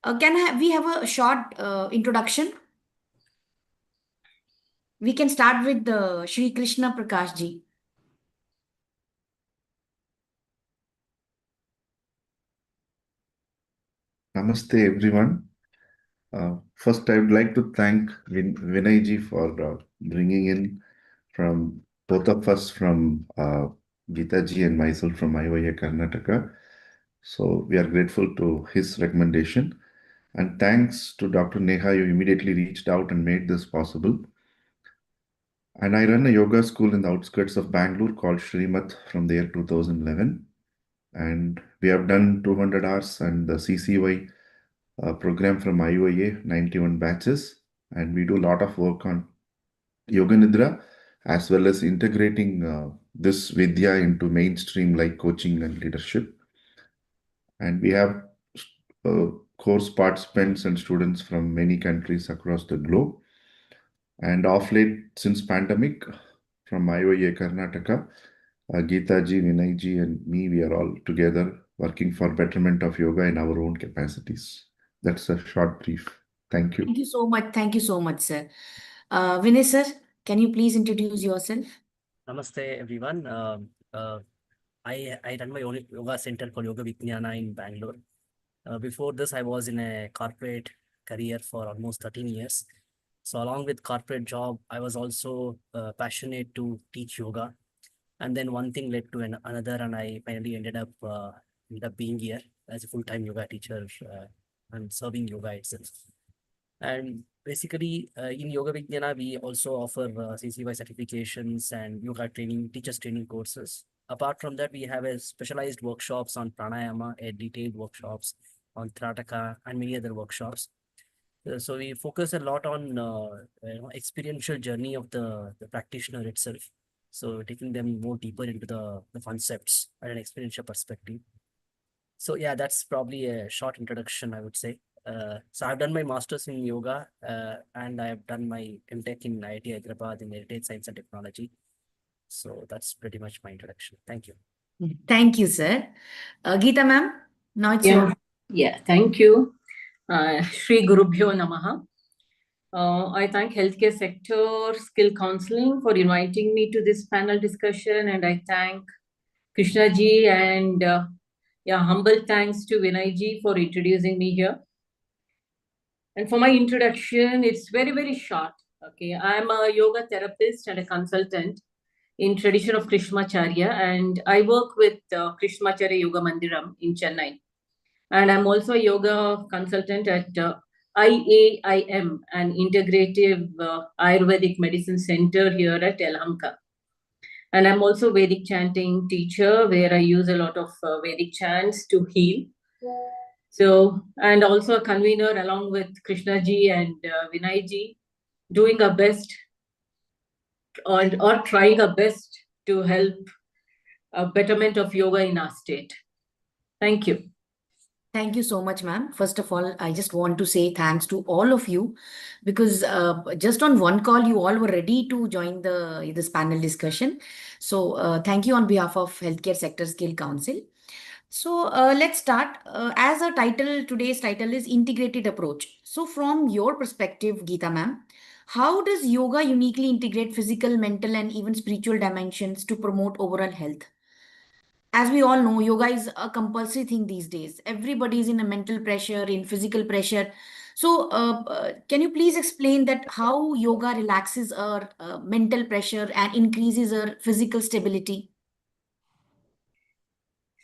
We have a short introduction? We can start with the Shri Krishna Prakash ji. Namaste, everyone. First, I would like to thank Vinay ji for bringing in from both of us from Geeta ji and myself from IOA Karnataka. So we are grateful to his recommendation. And thanks to Dr. Neha, you immediately reached out and made this possible. And I run a yoga school in the outskirts of Bangalore called Shrimat from the year 2011. And we have done 200 hours and the CCY program from IOA, 91 batches, and we do a lot of work on Yoga Nidra as well as integrating this Vidya into mainstream like coaching and leadership. And we have uh, course participants and students from many countries across the globe. And off late, since pandemic, from IOA Karnataka, Geeta ji, Vinay ji, and me, we are all together working for betterment of yoga in our own capacities. That's a short brief. Thank you. Thank you so much. Thank you so much, sir. Vinay sir, can you please introduce yourself? Namaste, everyone. I run my own yoga center called Yoga Vijnana in Bangalore. Before this, I was in a corporate career for almost 13 years. So along with corporate job, I was also passionate to teach yoga. And then one thing led to another, and I finally ended up being here as a full-time yoga teacher and serving yoga itself. And basically, in Yoga Vijnana, we also offer CCY certifications and yoga training, teachers training courses. Apart from that, we have a specialized workshops on pranayama, a detailed workshops on Trataka, and many other workshops. So we focus a lot on experiential journey of the practitioner itself. So taking them more deeper into the concepts and an experiential perspective. So yeah, that's probably a short introduction, I would say. So I've done my master's in yoga and I've done my MTech in IIT Hyderabad in Heritage Science and Technology. So that's pretty much my introduction. Thank you. Thank you, sir. Geeta ma'am, now it's your. Yeah, thank you. Shri Gurubhyo Namaha. I thank Healthcare Sector Skill Counseling for inviting me to this panel discussion, and I thank Krishna ji and humble thanks to Vinay ji for introducing me here. And for my introduction, it's very, very short. Okay, I'm a yoga therapist and a consultant in tradition of Krishnamacharya, and I work with Krishnamacharya Yoga Mandiram in Chennai. And I'm also a yoga consultant at IAIM, an integrative Ayurvedic medicine center here at Yelahanka. And I'm also Vedic chanting teacher, where I use a lot of Vedic chants to heal. So, and also a convener along with Krishna ji and Vinay ji, doing our best or trying our best to help a betterment of yoga in our state. Thank you. Thank you so much, ma'am. First of all, I just want to say thanks to all of you because just on one call, you all were ready to join this panel discussion. So thank you on behalf of Healthcare Sector Skill Council. So let's start. As a title, today's title is Integrated Approach. So from your perspective, Geeta ma'am, how does yoga uniquely integrate physical, mental, and even spiritual dimensions to promote overall health? As we all know, yoga is a compulsory thing these days. Everybody is in a mental pressure, in physical pressure. So, can you please explain that how yoga relaxes our mental pressure and increases our physical stability?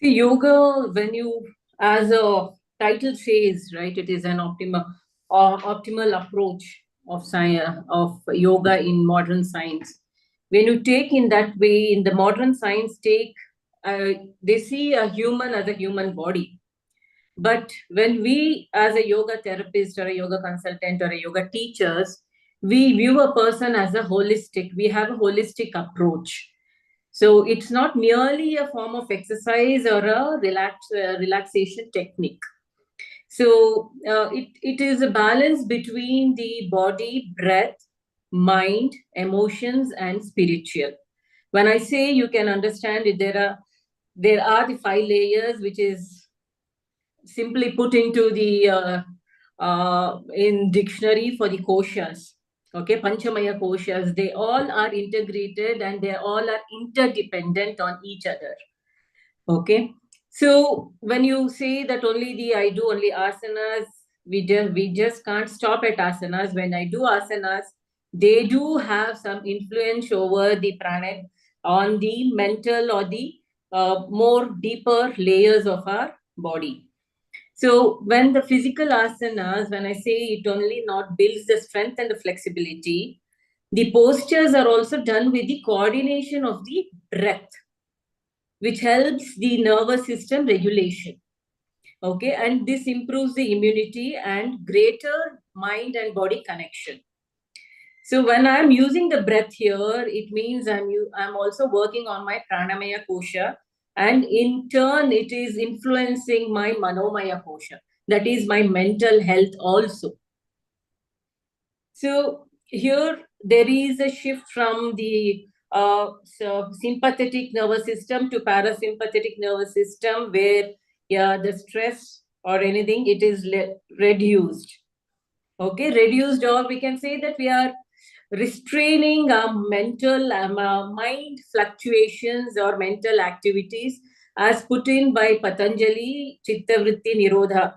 See, yoga, when you, as a title says, right, it is an optimal approach of science, of yoga in modern science. When you take in that way, in the modern science, they see a human as a human body. But when we, as a yoga therapist or a yoga consultant or a yoga teachers, we view a person as a holistic. We have a holistic approach. So it's not merely a form of exercise or a relaxation technique. So it is a balance between the body, breath, mind, emotions, and spiritual. When I say you can understand it, there are the 5 layers, which is simply put into the in dictionary for the koshas. Okay, Panchamaya koshas, they all are integrated and they all are interdependent on each other. Okay, so when you say that I do only asanas, we just can't stop at asanas. When I do asanas, they do have some influence over the prana on the mental or the more deeper layers of our body. So when the physical asanas, when I say it only not builds the strength and the flexibility, the postures are also done with the coordination of the breath, which helps the nervous system regulation. Okay, and this improves the immunity and greater mind and body connection. So when I'm using the breath here, it means I'm also working on my pranamaya kosha, and in turn, it is influencing my manomaya kosha. That is my mental health also. So here there is a shift from the sympathetic nervous system to parasympathetic nervous system, where the stress or anything, it is reduced. Okay, reduced, or we can say that we are restraining our mental mind fluctuations or mental activities as put in by Patanjali Chittavritti Nirodha.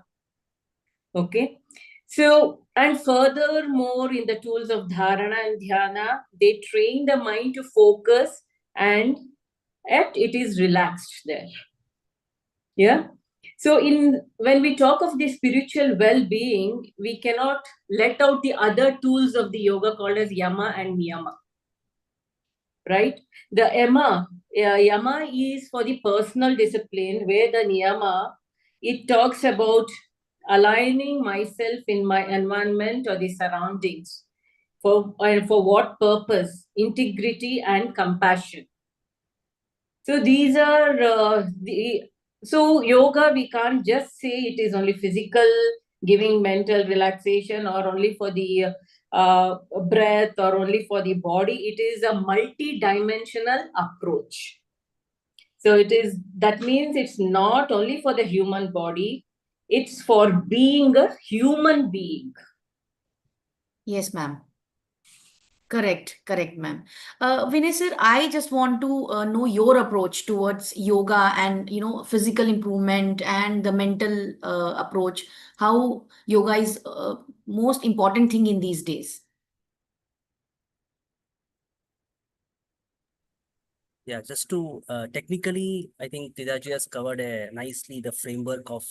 Okay, so and furthermore in the tools of dharana and dhyana, they train the mind to focus and yet it is relaxed there. Yeah. So when we talk of the spiritual well-being, we cannot let out the other tools of the yoga called as yama and niyama. Right? The yama is for the personal discipline, where the niyama, it talks about aligning myself in my environment or the surroundings. For what purpose? Integrity and compassion. So these are so yoga, we can't just say it is only physical, giving mental relaxation, or only for the breath, or only for the body. It is a multi-dimensional approach. So that means it's not only for the human body, it's for being a human being. Yes, ma'am. Correct, ma'am. Vinay sir, I just want to know your approach towards yoga and physical improvement and the mental approach. How yoga is most important thing in these days. Yeah, just to technically, I think Tidaji has covered nicely the framework of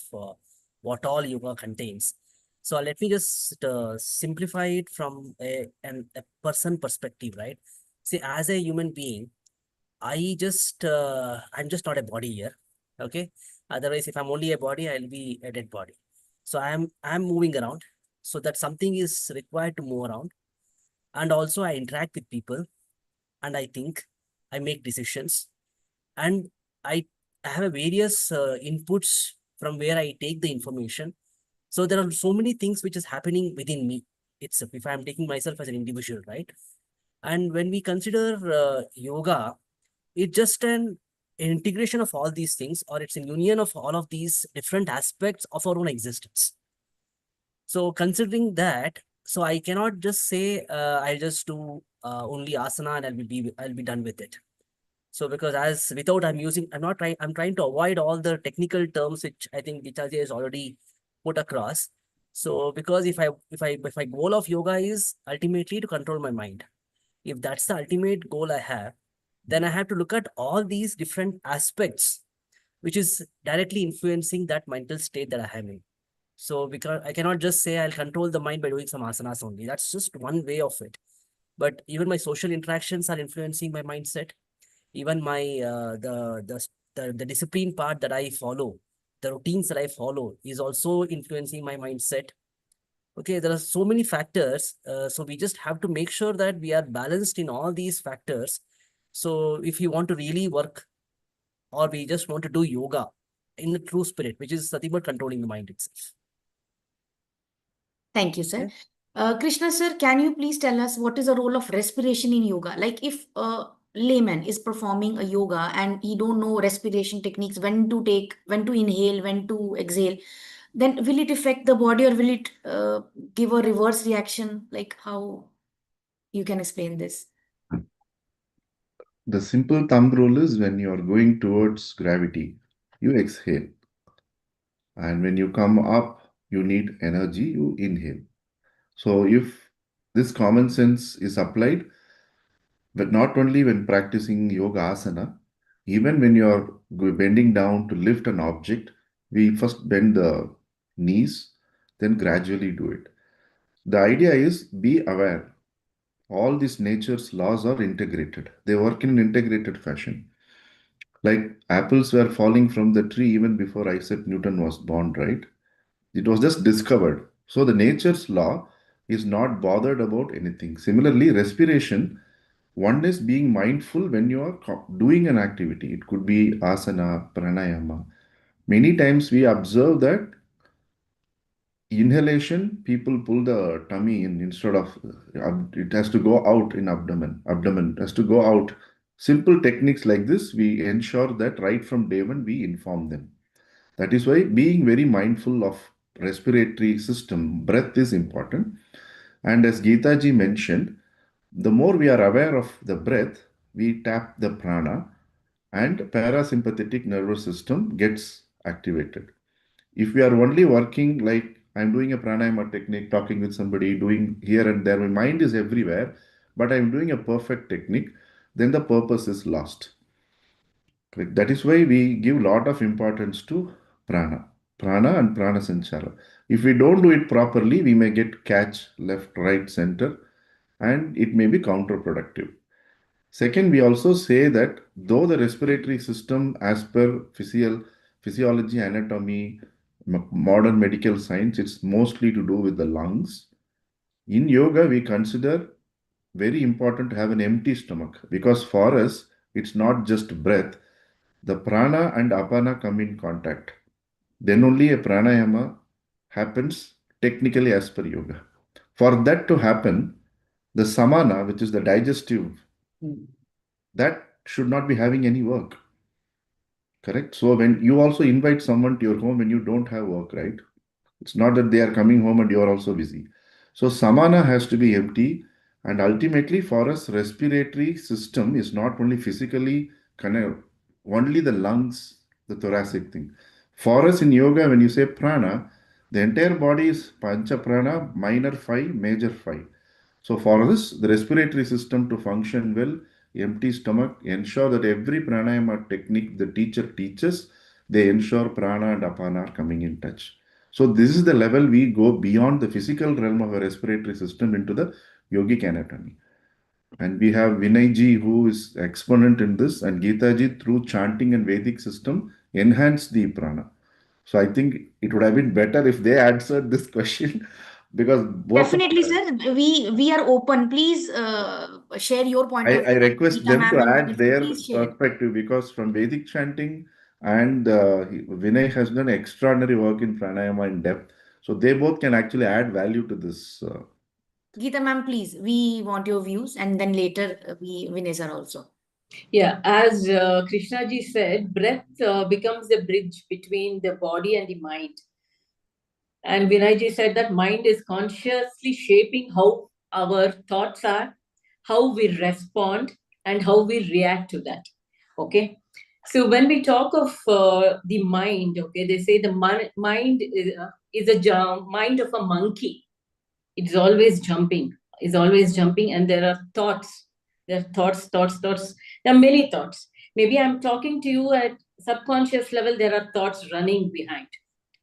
what all yoga contains. So let me just simplify it from a person perspective, right? See, as a human being, I'm just not a body here, okay? Otherwise, if I'm only a body, I'll be a dead body. So I'm moving around. So that something is required to move around, and also I interact with people, and I think, I make decisions, and I have various inputs from where I take the information. So there are so many things which is happening within me itself, if I'm taking myself as an individual, right? And when we consider yoga, it's just an integration of all these things, or it's a union of all of these different aspects of our own existence. So considering that, so I cannot just say I'll just do only asana and I'll be done with it. So because I'm trying to avoid all the technical terms which I think Gitaji has already put across. So because if my goal of yoga is ultimately to control my mind, if that's the ultimate goal I have, then I have to look at all these different aspects, which is directly influencing that mental state that I am in. So because I cannot just say I'll control the mind by doing some asanas only. That's just one way of it. But even my social interactions are influencing my mindset. Even my the discipline part that I follow, the routines that I follow is also influencing my mindset. Okay, there are so many factors. So we just have to make sure that we are balanced in all these factors. So if you want to really work, or we just want to do yoga in the true spirit, which is nothing but controlling the mind itself. Thank you, sir. Yeah. Krishna sir, can you please tell us what is the role of respiration in yoga? Like if a layman is performing a yoga and he don't know respiration techniques, when to inhale, when to exhale. then will it affect the body or will it give a reverse reaction? Like how you can explain this? The simple thumb rule is when you are going towards gravity, you exhale. And when you come up, you need energy, you inhale. So if this common sense is applied, but not only when practicing yoga asana, even when you are bending down to lift an object, we first bend the knees, then gradually do it. The idea is be aware. All these nature's laws are integrated. They work in an integrated fashion. Like apples were falling from the tree even before Isaac Newton was born, right? It was just discovered. So the nature's law is not bothered about anything. Similarly, respiration, one is being mindful when you are doing an activity. It could be asana, pranayama. Many times we observe that inhalation, people pull the tummy in instead of it has to go out in abdomen. Abdomen has to go out. Simple techniques like this, we ensure that right from day one we inform them. That is why being very mindful of respiratory system, breath is important. And as Geeta ji mentioned, the more we are aware of the breath, we tap the prana and parasympathetic nervous system gets activated. If we are only working like I'm doing a pranayama technique, talking with somebody, doing here and there, my mind is everywhere, but I'm doing a perfect technique, then the purpose is lost. Correct. That is why we give a lot of importance to prana and prana sanchara. If we don't do it properly, we may get catch left, right, center, and it may be counterproductive. Second, we also say that though the respiratory system, as per physiology, anatomy, modern medical science, it's mostly to do with the lungs. In yoga, we consider very important to have an empty stomach because for us, it's not just breath. The prana and apana come in contact. Then only a pranayama happens technically as per yoga. For that to happen, the samana, which is the digestive, that should not be having any work. Correct? So when you also invite someone to your home when you don't have work, right? It's not that they are coming home and you are also busy. So samana has to be empty. And ultimately for us, respiratory system is not only physically connected, only the lungs, the thoracic thing. For us in yoga, when you say prana, the entire body is pancha prana, minor five, major five. So for this, the respiratory system to function well, empty stomach, ensure that every pranayama technique the teacher teaches, they ensure prana and apana are coming in touch. So this is the level we go beyond the physical realm of a respiratory system into the yogic anatomy. And we have Vinay ji who is exponent in this, and Geeta ji through chanting and Vedic system enhance the prana. So I think it would have been better if they answered this question because both of Definitely, sir. We are open. Please share your point of I view. request Geeta them to ma'am and add Vanessa, their please share. perspective because from Vedic chanting and Vinay has done extraordinary work in pranayama in depth. So they both can actually add value to this. Geeta ma'am, please. We want your views, and then later Vanessa also. Yeah, as Krishna ji said, breath becomes the bridge between the body and the mind. And Vinay ji said that mind is consciously shaping how our thoughts are, how we respond, and how we react to that. Okay. So when we talk of the mind, okay, they say the mind is a mind of a monkey. It's always jumping, is always jumping, and there are thoughts. There are thoughts. There are many thoughts. Maybe I'm talking to you at subconscious level, there are thoughts running behind,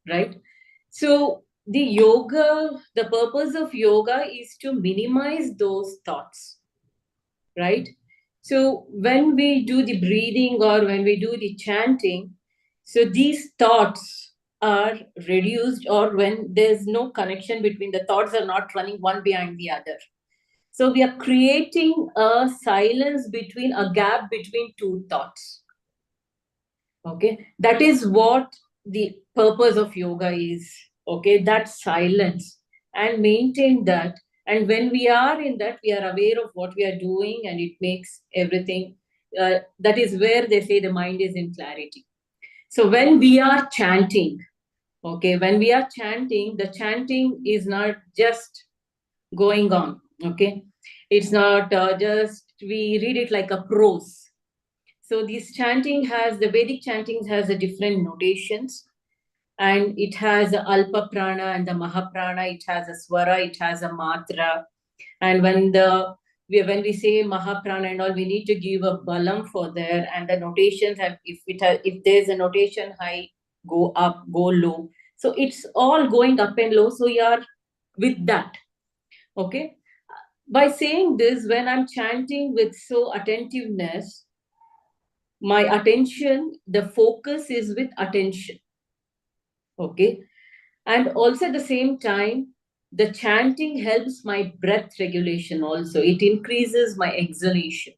right? So the purpose of yoga is to minimize those thoughts, right? So when we do the breathing or when we do the chanting, so these thoughts are reduced, or when there's no connection between the thoughts are not running one behind the other. So we are creating a silence between a gap between two thoughts. Okay, that is what the purpose of yoga is. Okay, that silence and maintain that. And when we are in that, we are aware of what we are doing, and it makes everything. That is where they say the mind is in clarity. So when we are chanting, Okay, when we are chanting, the chanting is not just going on. Okay, it's not just we read it like a prose. So this chanting has, the Vedic chanting has a different notations, and it has the Alpa Prana and the Mahaprana, it has a Swara, it has a Matra. And when we say Mahaprana and all, we need to give a Balam for there, and the notations have, if there's a notation high, go up, go low. So it's all going up and low. So you are with that. Okay. By saying this, when I'm chanting with so attentiveness, my attention, the focus is with attention. Okay. And also at the same time, the chanting helps my breath regulation also. It increases my exhalation.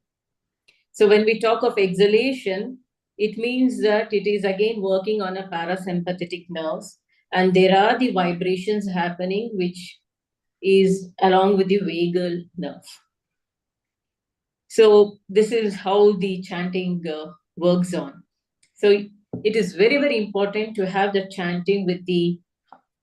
So when we talk of exhalation, it means that it is again working on a parasympathetic nerves, and there are the vibrations happening, which is along with the vagal nerve. So this is how the chanting works on. So it is very, very important to have the chanting with the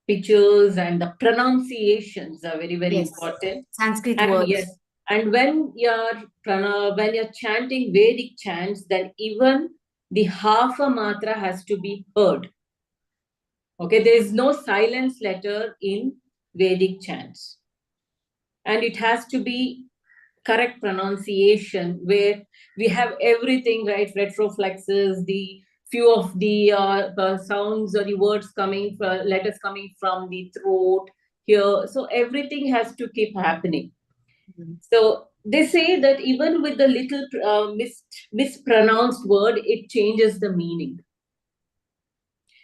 pictures, and the pronunciations are very, very Yes. important. Sanskrit And words. yes, and when you're chanting Vedic chants, then even the half a matra has to be heard. Okay, there is no silence letter in Vedic chants, and it has to be correct pronunciation, where we have everything right, retroflexes, the few of the sounds or the words coming from, letters coming from the throat here. So everything has to keep happening. Mhm. So they say that even with the little mispronounced word, it changes the meaning.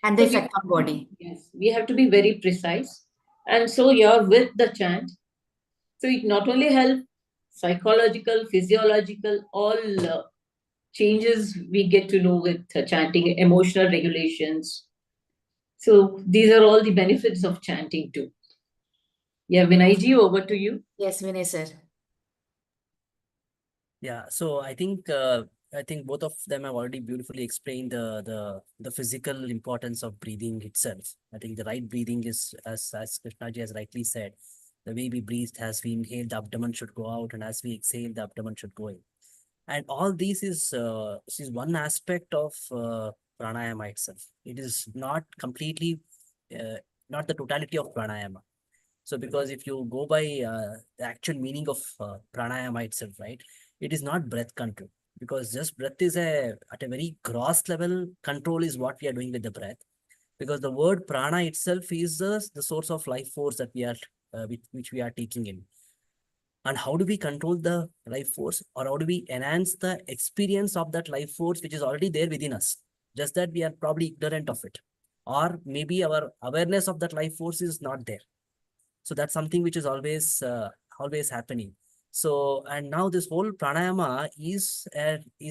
And the So effect on body. yes, we have to be very precise. And so you're with the chant. So it not only helps psychological, physiological, all changes we get to know with chanting, emotional regulations. So these are all the benefits of chanting too. Yeah, Vinayji, over to you. Yes, Vinay sir. Yeah, so I think both of them have already beautifully explained the physical importance of breathing itself. I think the right breathing is, as Krishnaji has rightly said, the way we breathe, as we inhale, the abdomen should go out, and as we exhale, the abdomen should go in. And all this is one aspect of pranayama itself. It is not completely, not the totality of pranayama. So because if you go by the actual meaning of pranayama itself, right, it is not breath control, because just breath is at a very gross level control is what we are doing with the breath. Because the word prana itself is the source of life force that we are which we are taking in. And how do we control the life force, or how do we enhance the experience of that life force which is already there within us? Just that we are probably ignorant of it, or maybe our awareness of that life force is not there. So that's something which is always happening. So, and now this whole pranayama is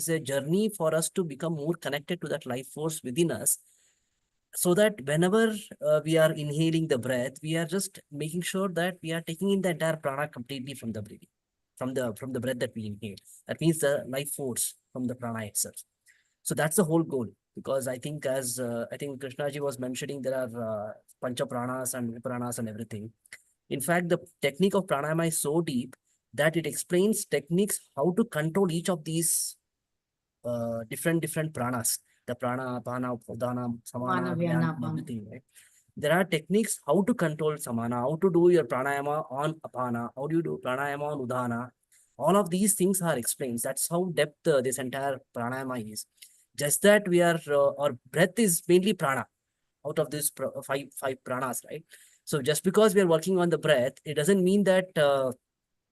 a journey for us to become more connected to that life force within us, so that whenever we are inhaling the breath, we are just making sure that we are taking in the entire prana completely from the breathing, from the breath that we inhale. That means the life force from the prana itself. So that's the whole goal. Because I think, as I think Krishnaji was mentioning, there are pancha pranas and vipranas and everything. In fact, the technique of pranayama is so deep that it explains techniques how to control each of these different pranas. The prana, apana, udana, samana, Mana, vyana, vyana, and apana. everything, right? There are techniques how to control samana, how to do your pranayama on apana, how do you do pranayama on udana. All of these things are explained. That's how depth this entire pranayama is. Just that we are, our breath is mainly prana out of these five pranas, right? So just because we are working on the breath, it doesn't mean that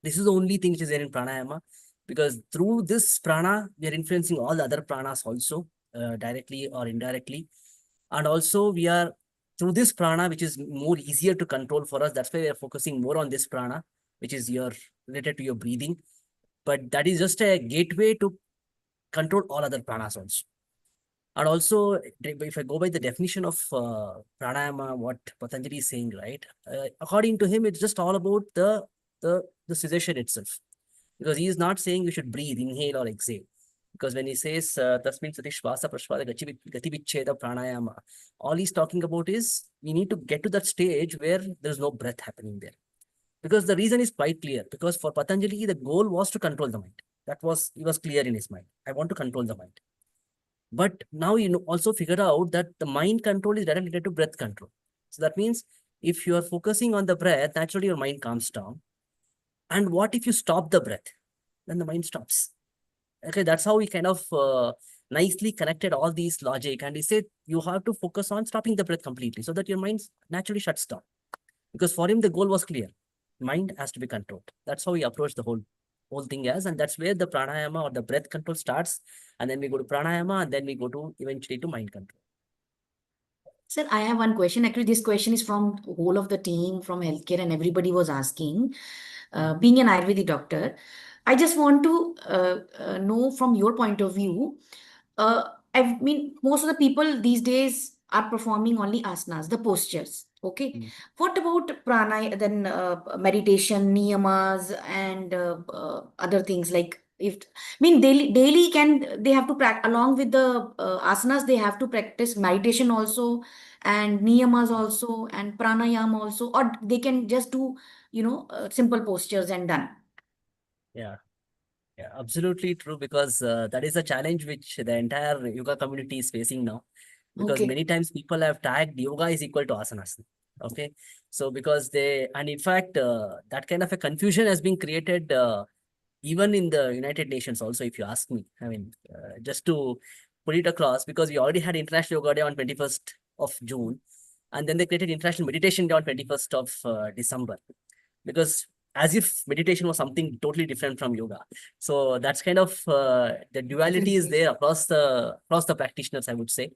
this is the only thing which is there in pranayama, because through this prana, we are influencing all the other pranas also, directly or indirectly. And also we are, through this prana, which is more easier to control for us, that's why we are focusing more on this prana, which is related to your breathing. But that is just a gateway to control all other pranas also. And also, if I go by the definition of pranayama, what Patanjali is saying, right? According to him, it's just all about the cessation itself. Because he is not saying we should breathe, inhale or exhale. Because when he says Tasmin Sati Shvasa Prashvasa Gati Vichcheda Pranayama, all he's talking about is we need to get to that stage where there's no breath happening there. Because the reason is quite clear. Because for Patanjali, the goal was to control the mind. He was clear in his mind. I want to control the mind. But now also figure out that the mind control is directly related to breath control. So that means if you are focusing on the breath, naturally your mind calms down. And what if you stop the breath? Then the mind stops. Okay, that's how he kind of nicely connected all these logic. And he said you have to focus on stopping the breath completely so that your mind naturally shuts down. Because for him, the goal was clear. Mind has to be controlled. That's how he approached the whole thing as, and that's where the pranayama or the breath control starts. And then we go to pranayama, and then we go to eventually to mind control. Sir, I have one question. Actually, this question is from whole of the team from healthcare, and everybody was asking. Being an Ayurvedic doctor, I just want to know from your point of view. I mean, most of the people these days are performing only asanas, the postures. Okay. Mm. What about pranay, then meditation, niyamas, and other things like if I mean daily can they have to practice along with the asanas, they have to practice meditation also and niyamas also and pranayama also, or they can just do simple postures and done. Yeah. Yeah, absolutely true, because that is a challenge which the entire yoga community is facing now. Because Okay. many times people have tagged yoga is equal to asanas. Okay. So because and in fact, that kind of a confusion has been created even in the United Nations also, if you ask me. I mean, just to put it across, because we already had International Yoga Day on 21st of June, and then they created International Meditation Day on 21st of December. Because as if meditation was something totally different from yoga. So that's kind of the duality is there across the practitioners, I would say.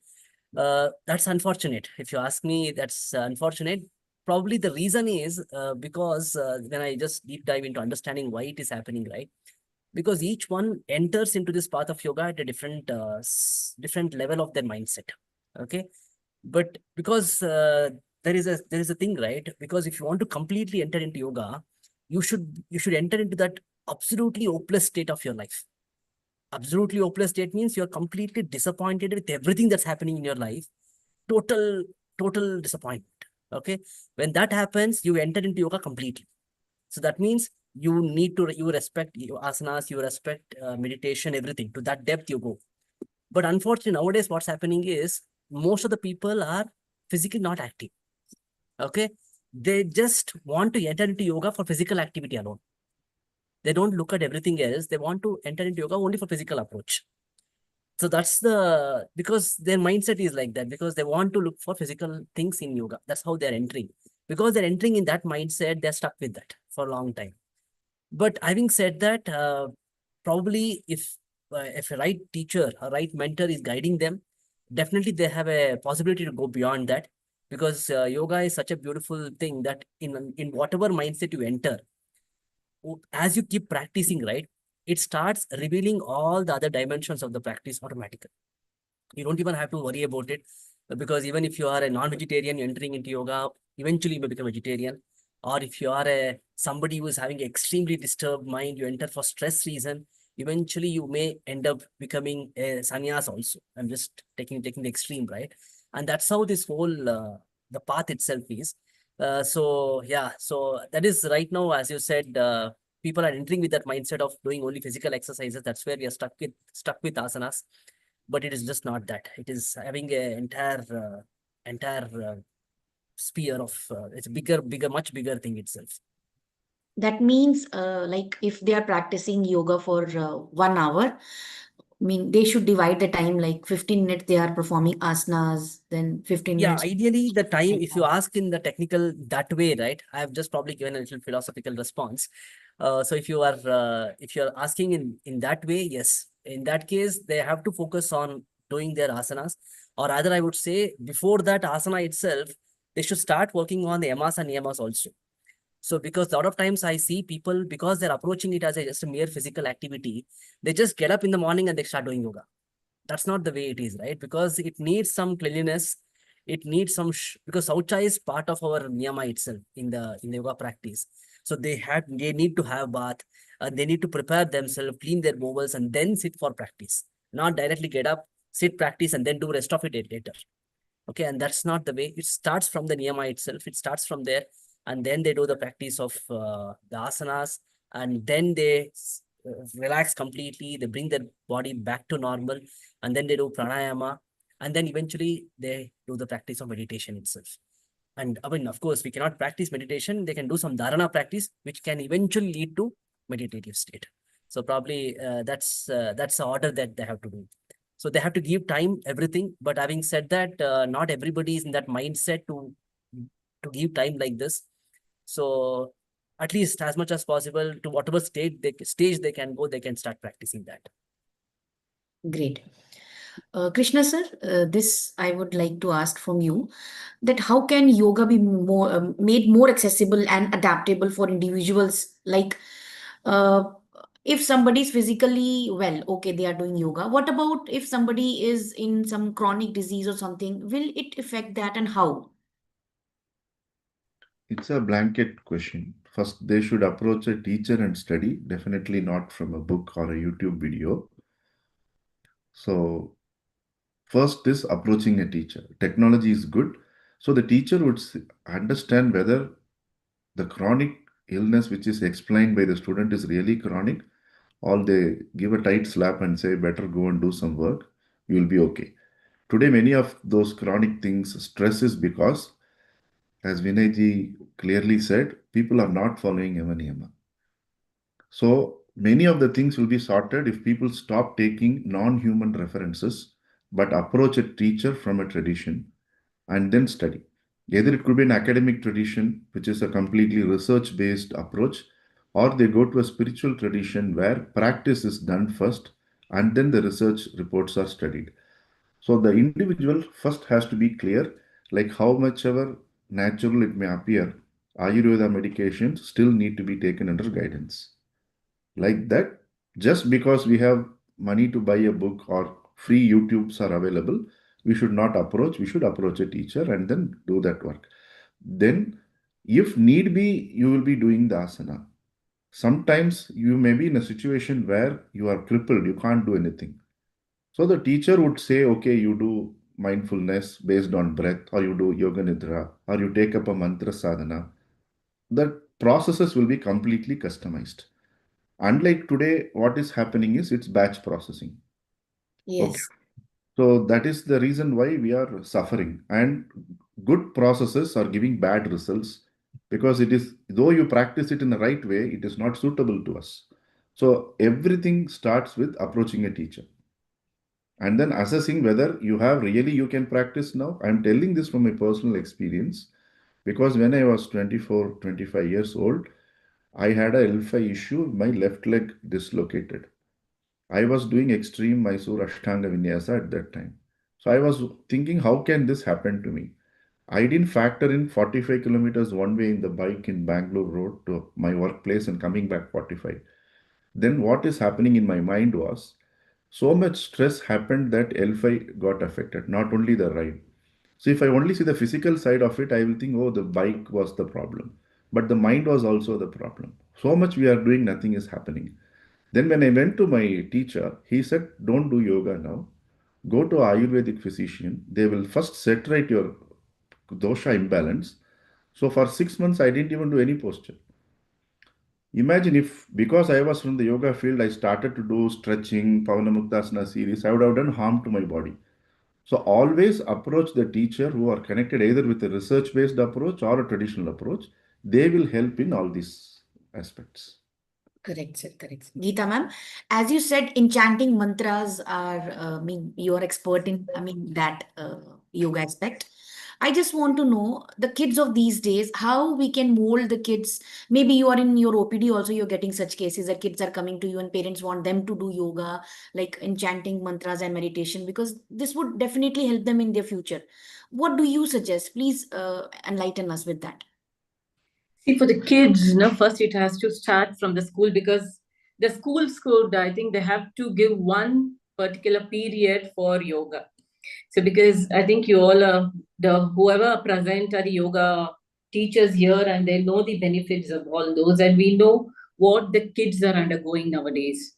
That's unfortunate. If you ask me, that's unfortunate. Probably the reason is because when I just deep dive into understanding why it is happening, right? Because each one enters into this path of yoga at a different level of their mindset. Okay, but because there is a thing, right? Because if you want to completely enter into yoga, you should enter into that absolutely hopeless state of your life. Absolutely hopeless state means you're completely disappointed with everything that's happening in your life. Total disappointment. Okay. When that happens, you enter into yoga completely. So that means you respect your asanas, you respect meditation, everything. To that depth you go. But unfortunately, nowadays, what's happening is most of the people are physically not active. Okay. They just want to enter into yoga for physical activity alone. They don't look at everything else. They want to enter into yoga only for physical approach. So that's because their mindset is like that, because they want to look for physical things in yoga. That's how they're entering. Because they're entering in that mindset, they're stuck with that for a long time. But having said that, probably if a right teacher, a right mentor is guiding them, definitely they have a possibility to go beyond that. Because yoga is such a beautiful thing that in whatever mindset you enter, as you keep practicing, right, it starts revealing all the other dimensions of the practice automatically. You don't even have to worry about it, because even if you are a non-vegetarian entering into yoga, eventually you may become vegetarian. Or if you are somebody who is having extremely disturbed mind, you enter for stress reason, eventually you may end up becoming a sannyas also. I'm just taking the extreme, right? And that's how this whole the path itself is. So yeah, so that is right now, as you said, people are entering with that mindset of doing only physical exercises. That's where we are stuck with asanas. But it is just not that. It is having an entire sphere of it's much bigger thing itself. That means, like if they are practicing yoga for 1 hour, I mean, they should divide the time like 15 minutes they are performing asanas, then 15 Yeah, minutes. ideally the time, Like if you that. ask in the technical that way, right? I have just probably given a little philosophical response. So if you're asking in that way, yes. In that case, they have to focus on doing their asanas, or rather, I would say before that asana itself, they should start working on the yamas and niyamas also. So because a lot of times I see people, because they're approaching it as just a mere physical activity, they just get up in the morning and they start doing yoga. That's not the way it is, right? Because it needs some cleanliness. it needs some because Saucha is part of our niyama itself in the yoga practice. So they need to have bath, and they need to prepare themselves, clean their bowels, and then sit for practice. Not directly get up, sit, practice, and then do rest of it later. Okay, and that's not the way. It starts from the niyama itself. It starts from there, and then they do the practice of the asanas, and then they relax completely. They bring their body back to normal, and then they do pranayama, and then eventually they do the practice of meditation itself. And I mean, of course, we cannot practice meditation. They can do some dharana practice, which can eventually lead to meditative state. So probably that's the order that they have to do. So they have to give time, everything. But having said that, not everybody is in that mindset to give time like this. So at least as much as possible, to whatever stage they can go, they can start practicing that. Great. Krishna sir, this I would like to ask from you, that how can yoga be made more accessible and adaptable for individuals? Like, uh, if somebody is physically well, okay, they are doing yoga. What about if somebody is in some chronic disease or something? Will it affect that, and how? It's a blanket question. First, they should approach a teacher and study, definitely not from a book or a YouTube video. So, first is approaching a teacher. Technology is good. So, the teacher would understand whether the chronic illness which is explained by the student is really chronic, or they give a tight slap and say, better go and do some work, you will be okay. Today, many of those chronic things, stress is because, as Vinayji clearly said, people are not following Yama Niyama. So many of the things will be sorted if people stop taking non-human references, but approach a teacher from a tradition and then study. Either it could be an academic tradition, which is a completely research-based approach, or they go to a spiritual tradition where practice is done first and then the research reports are studied. So the individual first has to be clear, like how much ever natural it may appear, Ayurveda medications still need to be taken under guidance. Like that, just because we have money to buy a book or free YouTubes are available, we should not approach, we should approach a teacher and then do that work. Then, if need be, you will be doing the asana. Sometimes you may be in a situation where you are crippled, you can't do anything. So the teacher would say, okay, you do mindfulness based on breath, or you do yoga nidra, or you take up a mantra sadhana. The processes will be completely customized. Unlike today, what is happening is it's batch processing. Okay. Yes. So that is the reason why we are suffering. And good processes are giving bad results because it is, though you practice it in the right way, it is not suitable to us. So everything starts with approaching a teacher and then assessing whether you have really you can practice now. I'm telling this from my personal experience because when I was 24, 25 years old, I had a L5 issue, my left leg dislocated. I was doing extreme Mysore Ashtanga Vinyasa at that time. So I was thinking, how can this happen to me? I didn't factor in 45 kilometers one way in the bike in Bangalore Road to my workplace and coming back 45. Then what is happening in my mind was, so much stress happened that L5 got affected, not only the ride. So if I only see the physical side of it, I will think, oh, the bike was the problem. But the mind was also the problem. So much we are doing, nothing is happening. Then when I went to my teacher, he said, don't do yoga now. Go to Ayurvedic physician. They will first set right your dosha imbalance. So for 6 months, I didn't even do any posture. Imagine if, because I was from the yoga field, I started to do stretching, Pavanamuktasana series, I would have done harm to my body. So always approach the teacher who are connected either with a research-based approach or a traditional approach. They will help in all these aspects. Correct, sir. Correct. Geeta ma'am, as you said, enchanting mantras are, you are expert in, that yoga aspect. I just want to know the kids of these days, how we can mold the kids. Maybe you are in your OPD also, you're getting such cases that kids are coming to you and parents want them to do yoga, like enchanting mantras and meditation, because this would definitely help them in their future. What do you suggest? Please enlighten us with that. See, for the kids, first it has to start from the school because the schools could, I think they have to give one particular period for yoga. So because I think you all are the whoever present are the yoga teachers here, and they know the benefits of all those, and we know what the kids are undergoing nowadays,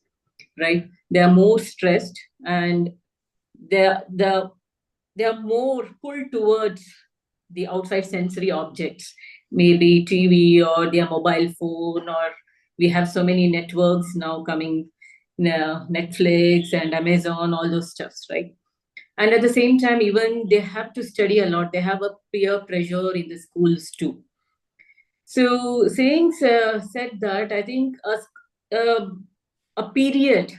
right? They are more stressed, and they are more pulled towards the outside sensory objects, maybe TV or their mobile phone, or we have so many networks now coming, Netflix and Amazon, all those stuffs, right? And at the same time, even they have to study a lot. They have a peer pressure in the schools too. So saying said that, I think a period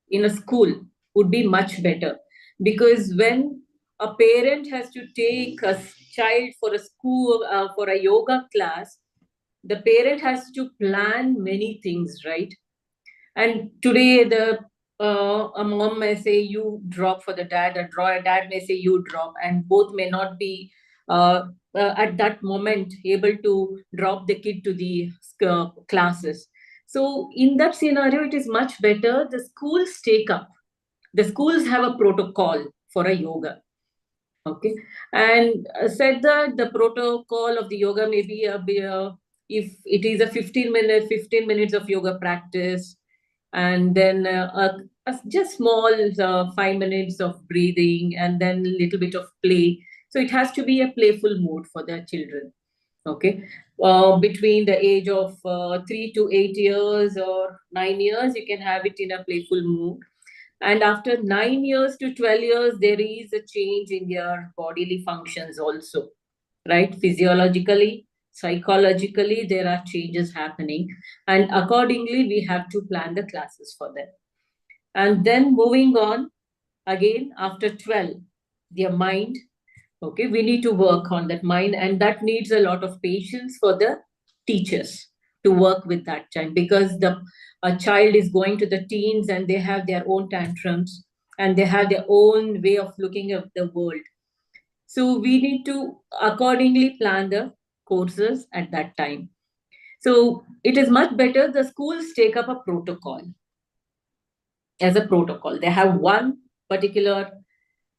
in a school would be much better, because when a parent has to take a child for a school for a yoga class, the parent has to plan many things, right? And today a mom may say you drop for the dad, a dad may say you drop, and both may not be at that moment able to drop the kid to the classes. So in that scenario, it is much better the schools take up. The schools have a protocol for a yoga. Okay, and said that the protocol of the yoga may be if it is a 15 minutes of yoga practice, and then just small 5 minutes of breathing, and then a little bit of play. So it has to be a playful mood for the children. Okay, between the age of 3 to 8 years or 9 years, you can have it in a playful mood. And after 9 years to 12 years, there is a change in your bodily functions also, right? Physiologically, psychologically, there are changes happening. And accordingly, we have to plan the classes for them. And then moving on, again, after 12, their mind, okay, we need to work on that mind. And that needs a lot of patience for the teachers to work with that child, because a child is going to the teens and they have their own tantrums and they have their own way of looking at the world. So we need to accordingly plan the courses at that time. So it is much better the schools take up a protocol. As a protocol, they have one particular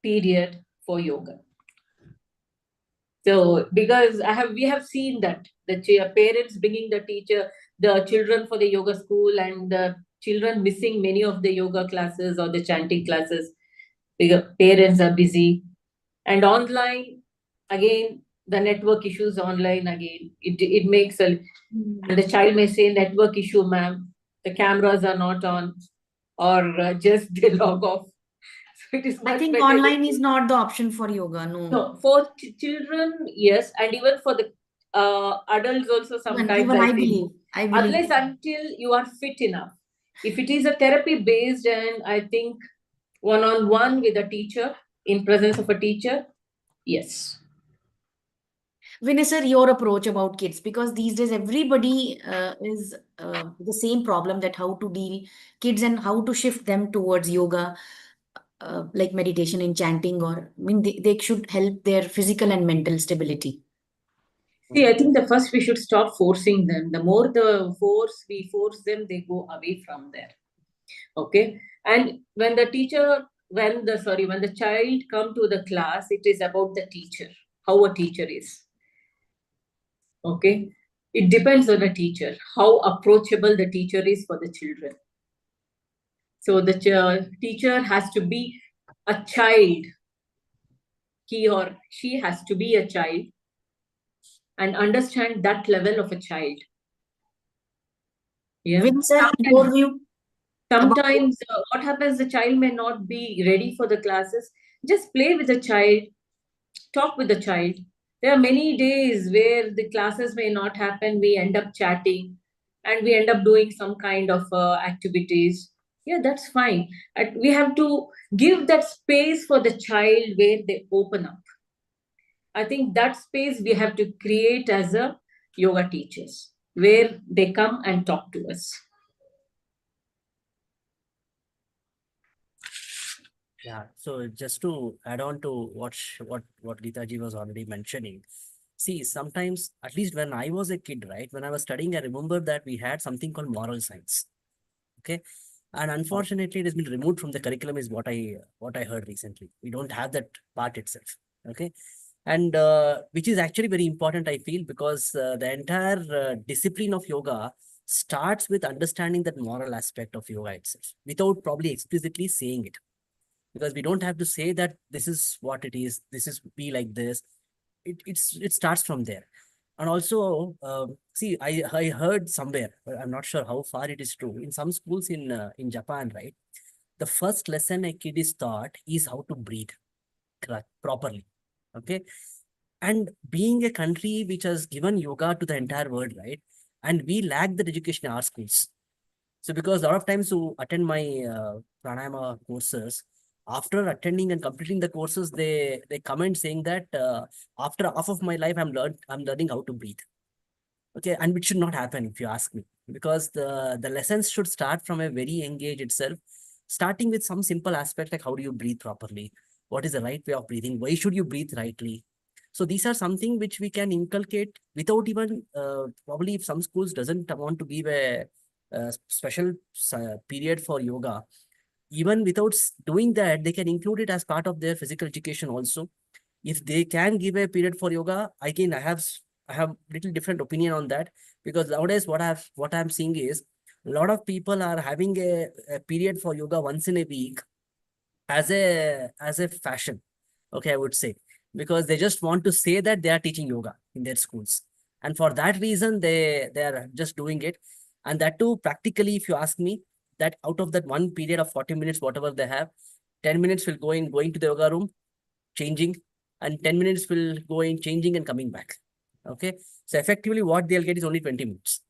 period for yoga. So because we have seen that the parents bringing the children for the yoga school, and the children missing many of the yoga classes or the chanting classes because parents are busy. And online, again, the network issues online again. It makes and the child may say network issue, ma'am. The cameras are not on, or just they log off. So it is I much think better online is not the option for yoga. No. No, for children, yes, and even for the adults also sometimes Even I I think. believe. I believe. Unless until you are fit enough. If it is a therapy based, and I think one-on-one with a teacher, in presence of a teacher, yes. Vinay sir, your approach about kids, because these days everybody is the same problem, that how to deal kids and how to shift them towards yoga, like meditation and chanting, or I mean they should help their physical and mental stability. See, I think the first we should stop forcing them. The more we force them, they go away from there. Okay. And when the child come to the class, it is about the teacher, how a teacher is. Okay. It depends on a teacher, how approachable the teacher is for the children. So the teacher has to be a child. He or she has to be a child and understand that level of a child. Yeah. Vinay sir, your view? Sometimes what happens, the child may not be ready for the classes. Just play with the child, talk with the child. There are many days where the classes may not happen. We end up chatting and we end up doing some kind of activities. Yeah, that's fine. We have to give that space for the child where they open up. I think that space we have to create as a yoga teachers, where they come and talk to us. Yeah, so just to add on to what Geeta ji was already mentioning, see, sometimes, at least when I was a kid, right, when I was studying, I remember that we had something called moral science. Okay, and unfortunately, it has been removed from the curriculum, is what I heard recently. We don't have that part itself. Okay, And which is actually very important, I feel, because the entire discipline of yoga starts with understanding that moral aspect of yoga itself without probably explicitly saying it, because we don't have to say that this is what it is, this is be like this. It starts from there. And also, see, I heard somewhere, but I'm not sure how far it is true. In some schools in Japan, right, the first lesson a kid is taught is how to breathe properly. Okay, and being a country which has given yoga to the entire world, right, and we lack that education in our schools. So because a lot of times to attend my pranayama courses, after attending and completing the courses, they comment saying that after half of my life, I'm learning how to breathe. Okay, and which should not happen if you ask me, because the lessons should start from a very young age itself, starting with some simple aspect like how do you breathe properly, what is the right way of breathing, why should you breathe rightly. So these are something which we can inculcate without even probably, if some schools doesn't want to give a special period for yoga, even without doing that, they can include it as part of their physical education also. If they can give a period for yoga, I have little different opinion on that, because nowadays what I'm seeing is a lot of people are having a period for yoga once in a week as a fashion. Okay, I would say, because they just want to say that they are teaching yoga in their schools, and for that reason they are just doing it. And that too practically, if you ask me, that out of that one period of 40 minutes whatever they have, 10 minutes will going to the yoga room, changing, and 10 minutes will go in changing and coming back. Okay, so effectively what they'll get is only 20 minutes.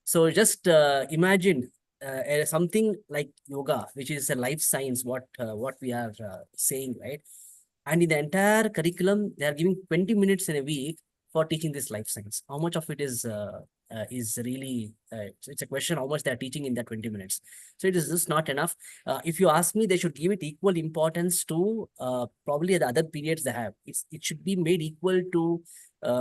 So just imagine something like yoga, which is a life science, what we are saying, right? And in the entire curriculum, they are giving 20 minutes in a week for teaching this life science. How much of it is really, it's a question how much they are teaching in that 20 minutes. So it is just not enough. If you ask me, they should give it equal importance to probably the other periods they have. It should be made equal to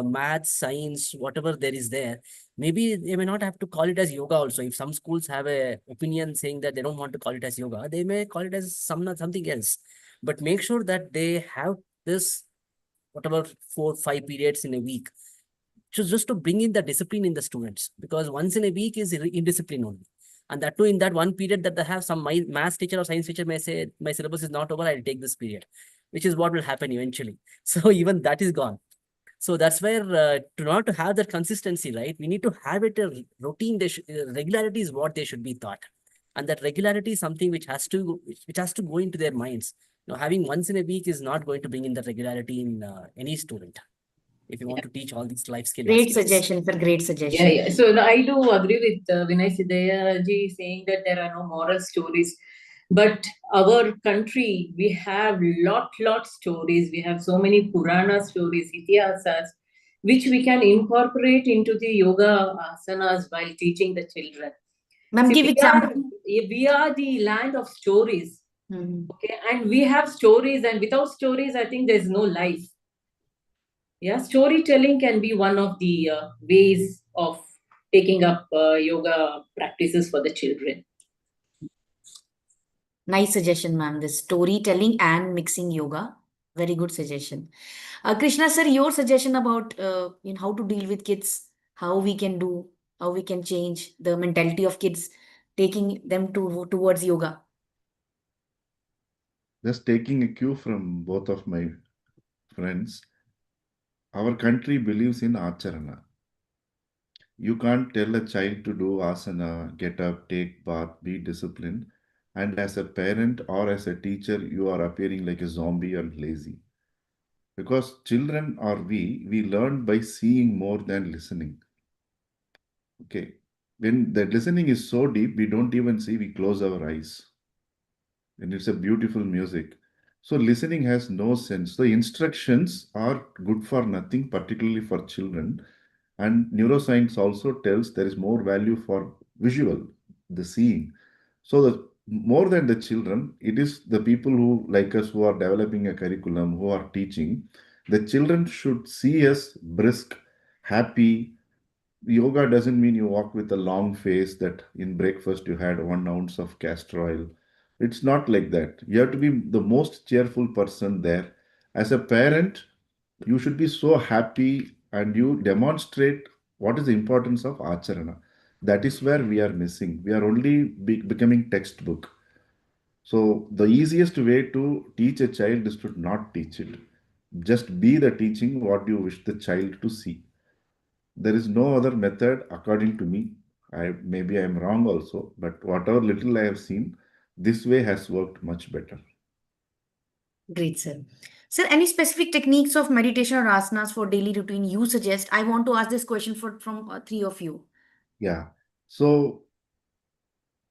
math, science, whatever there is there. Maybe they may not have to call it as yoga also. If some schools have a opinion saying that they don't want to call it as yoga, they may call it as something else. But make sure that they have this, whatever, 4 5 periods in a week, just to bring in the discipline in the students, because once in a week is indiscipline only. And that too, in that one period that they have, some math teacher or science teacher may say, my syllabus is not over, I'll take this period, which is what will happen eventually. So even that is gone. So that's where to not to have that consistency, right? We need to have it a routine. Regularity is what they should be taught, and that regularity is something which has to go into their minds. Having once in a week is not going to bring in the regularity in any student if you want to teach all these life skill Great aspects. suggestion, sir. Great Yeah, suggestion. yeah. So I do agree with Vinay Sidaya ji saying that there are no moral stories. But our country, we have lot stories. We have so many Purana stories, Itihasas, which we can incorporate into the yoga asanas while teaching the children. Ma'am, See, give example. we are the land of stories. Mhm. Okay, and we have stories, and without stories, I think there's no life. Yeah, storytelling can be one of the ways of taking up yoga practices for the children. Nice suggestion, ma'am. This storytelling and mixing yoga. Very good suggestion. Krishna, sir, your suggestion about how to deal with kids, how we can do, how we can change the mentality of kids, taking them towards yoga. Just taking a cue from both of my friends, our country believes in acharana. You can't tell a child to do asana, get up, take bath, be disciplined, and as a parent or as a teacher, you are appearing like a zombie or lazy. Because children or we learn by seeing more than listening. Okay. When the listening is so deep, we don't even see, we close our eyes. And it's a beautiful music. So listening has no sense. The instructions are good for nothing, particularly for children. And neuroscience also tells there is more value for visual, the seeing. So the more than the children, it is the people who like us who are developing a curriculum, who are teaching. The children should see us brisk, happy. Yoga doesn't mean you walk with a long face that in breakfast you had 1 ounce of castor oil. It's not like that. You have to be the most cheerful person there. As a parent, you should be so happy and you demonstrate what is the importance of acharana. That is where we are missing. We are only becoming textbook. So the easiest way to teach a child is to not teach it. Just be the teaching what you wish the child to see. There is no other method according to me. Maybe I am wrong also, but whatever little I have seen, this way has worked much better. Great, sir. Sir, any specific techniques of meditation or asanas for daily routine you suggest? I want to ask this question from three of you. Yeah. So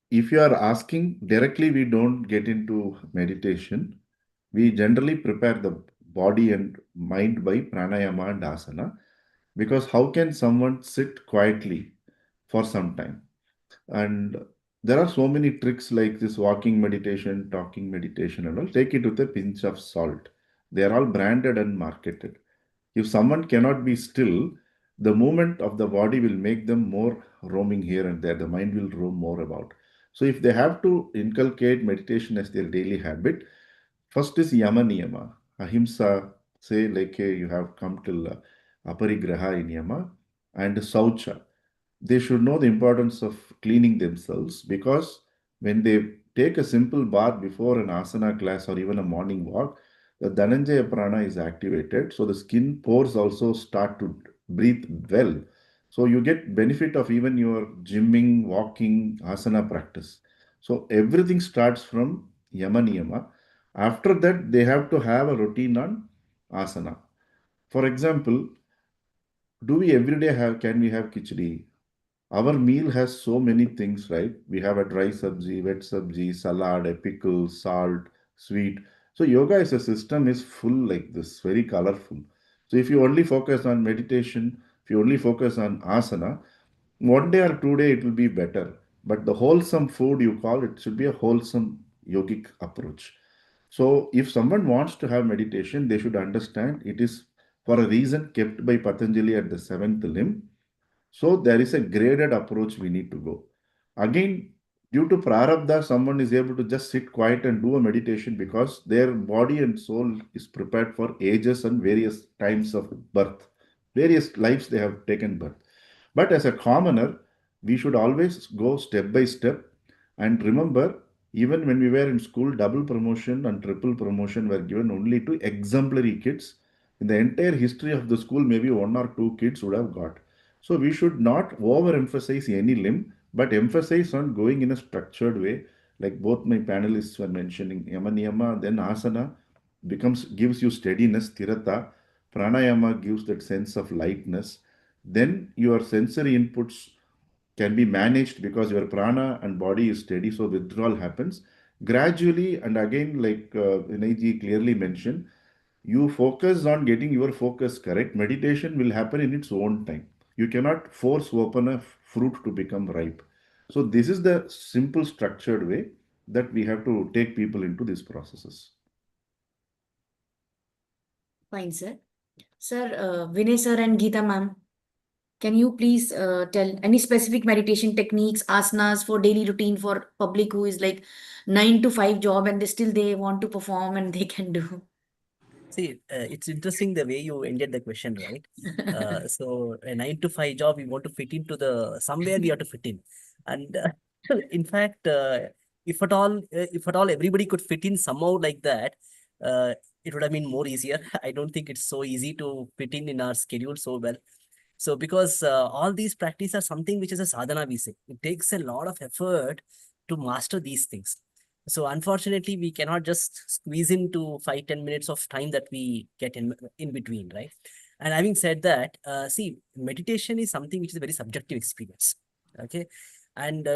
if you are asking directly, we don't get into meditation. We generally prepare the body and mind by pranayama and asana, because how can someone sit quietly for some time? And there are so many tricks like this walking meditation, talking meditation, and all. Take it with a pinch of salt. They are all branded and marketed. If someone cannot be still, the movement of the body will make them more roaming here and there. The mind will roam more about. So if they have to inculcate meditation as their daily habit, first is yama niyama, ahimsa. Say like you have come till aparigraha in yama, and saucha. They should know the importance of cleaning themselves, because when they take a simple bath before an asana class or even a morning walk, the Dhananjaya prana is activated. So the skin pores also start to breathe well. So you get benefit of even your gymming, walking, asana practice. So everything starts from yama niyama. After that, they have to have a routine on asana. For example, do we every day have, can we have khichdi? Our meal has so many things, right? We have a dry sabji, wet sabji, salad, a pickle, salt, sweet. So yoga as a system is full like this, very colorful. So if you only focus on meditation, if you only focus on asana, one day or 2 day it will be better. But the wholesome food you call it should be a wholesome yogic approach. So if someone wants to have meditation, they should understand it is for a reason kept by Patanjali at the seventh limb. So there is a graded approach we need to go. Again, due to prarabdha, someone is able to just sit quiet and do a meditation because their body and soul is prepared for ages and various times of birth, various lives they have taken birth. But as a commoner, we should always go step by step and remember, even when we were in school, double promotion and triple promotion were given only to exemplary kids. In the entire history of the school, maybe one or two kids would have got. So we should not overemphasize any limb, but emphasize on going in a structured way, like both my panelists were mentioning. Yama niyama, then asana gives you steadiness, tirata. Pranayama gives that sense of lightness. Then your sensory inputs can be managed because your prana and body is steady, so withdrawal happens gradually. And again, like Vinayji clearly mentioned, you focus on getting your focus correct. Meditation will happen in its own time. You cannot force open a fruit to become ripe. So this is the simple structured way that we have to take people into these processes. Fine, sir. Sir, Vinay sir and Geeta ma'am, can you please tell any specific meditation techniques, asanas for daily routine for public who is like 9 to 5 job and they want to perform and they can do? See, it's interesting the way you ended the question, right? So a 9 to 5 job, we want to fit into somewhere we have to fit in. And in fact, if at all everybody could fit in somehow like that, it would have been more easier. I don't think it's so easy to fit in our schedule so well. So because all these practices are something which is a sadhana, we say. It takes a lot of effort to master these things. So unfortunately, we cannot just squeeze into 5-10 minutes of time that we get in between, right? And having said that, see, meditation is something which is a very subjective experience. Okay. And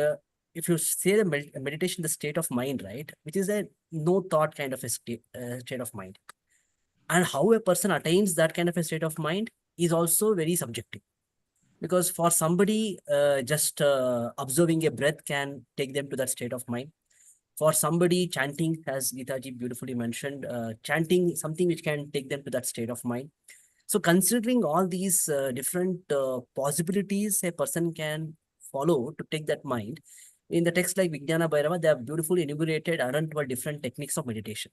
if you say the meditation, the state of mind, right, which is a no thought kind of a state of mind. And how a person attains that kind of a state of mind is also very subjective. Because for somebody, just observing a breath can take them to that state of mind. For somebody, chanting, as Geetaji beautifully mentioned, chanting something which can take them to that state of mind. So considering all these different possibilities a person can follow to take that mind, in the text like Vijnana Bhairava, they have beautifully enumerated around 12 different techniques of meditation.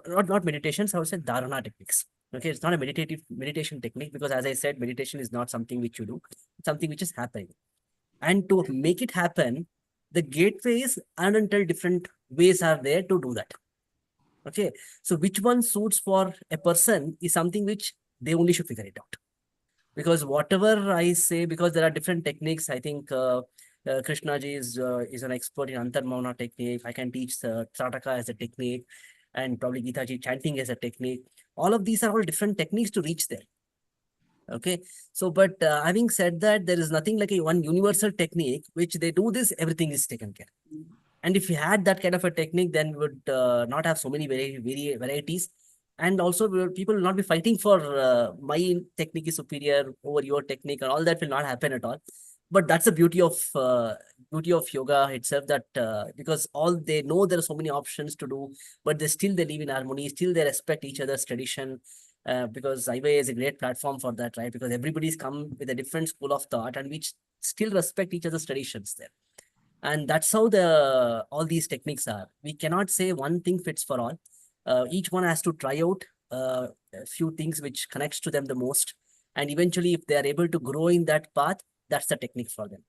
Not meditations, I would say dharana techniques. Okay, it's not a meditation technique because, as I said, meditation is not something which you do, it's something which is happening. And to make it happen, the gateways and until different ways are there to do that. Okay, so which one suits for a person is something which they only should figure it out. Because whatever I say, because there are different techniques, I think Krishna ji is an expert in Antarmauna technique. I can teach Trataka as a technique, and probably Geeta ji chanting as a technique. All of these are all different techniques to reach there. Okay, so but having said that, there is nothing like a one universal technique which they do this, everything is taken care. And if we had that kind of a technique, then we would not have so many varieties. And also, people will not be fighting for my technique is superior over your technique, and all that will not happen at all. But that's the beauty of yoga itself. That because all they know, there are so many options to do, but they live in harmony. Still, they respect each other's tradition. Because IWA is a great platform for that, right? Because everybody's come with a different school of thought, and we still respect each other's traditions there. And that's how all these techniques are. We cannot say one thing fits for all. Each one has to try out a few things which connects to them the most, and eventually, if they are able to grow in that path, that's the technique for them.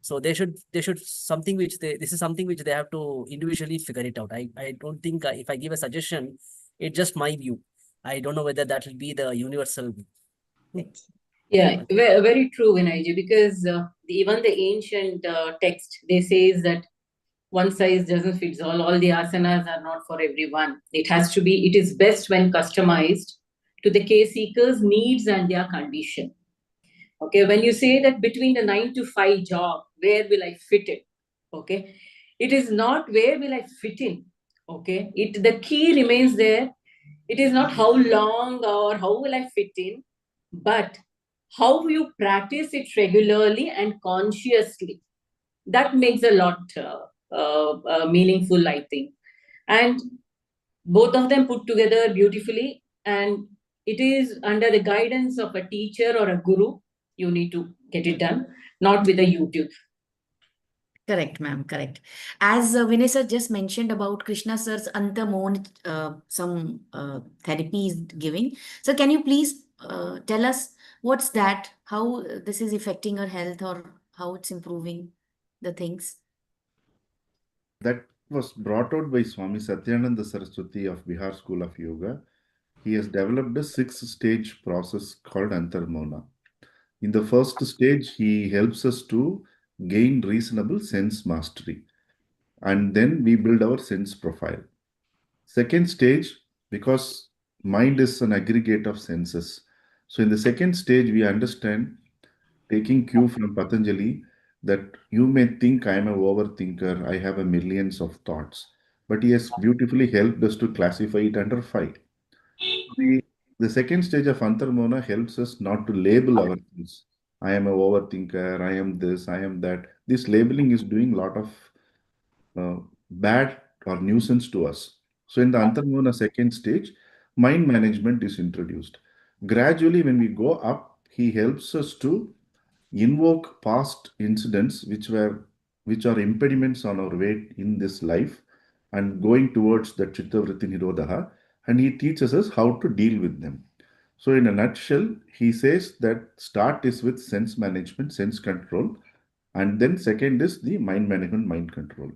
So they should something which this is something which they have to individually figure it out. I don't think if I give a suggestion, it's just my view. I don't know whether that will be the universal view. Yeah, very true, Vinayji, because even the ancient text, they says that one size doesn't fit all. All the asanas are not for everyone. It is best when customized to the case seeker's needs and their condition. Okay, when you say that between the 9 to 5 job, where will I fit it? Okay, it is not where will I fit in. Okay, the key remains there. It is not how long or how will I fit in, but how you practice it regularly and consciously. That makes a lot meaningful, I think. And both of them put together beautifully, and it is under the guidance of a teacher or a guru. You need to get it done, not with a YouTube. Correct, ma'am. Correct. As Vinay sir just mentioned about Krishna sir's Antamon, some therapy is giving. So can you please tell us what's that? How this is affecting our health or how it's improving the things? That was brought out by Swami Satyananda Saraswati of Bihar School of Yoga. He has developed a 6-stage process called Antarmona. In the first stage, he helps us to gain reasonable sense mastery, and then we build our sense profile. Second stage, because mind is an aggregate of senses. So in the second stage, we understand, taking cue from Patanjali, that you may think I am an overthinker, I have a millions of thoughts, but he has beautifully helped us to classify it under 5. The second stage of Antarmona helps us not to label ourselves. I am an overthinker, I am this, I am that. This labeling is doing a lot of bad or nuisance to us. So in the Antarmona second stage, mind management is introduced. Gradually, when we go up, he helps us to invoke past incidents which are impediments on our way in this life and going towards the Chittavritti Nirodha, and he teaches us how to deal with them. So in a nutshell, he says that start is with sense management, sense control, and then second is the mind management, mind control.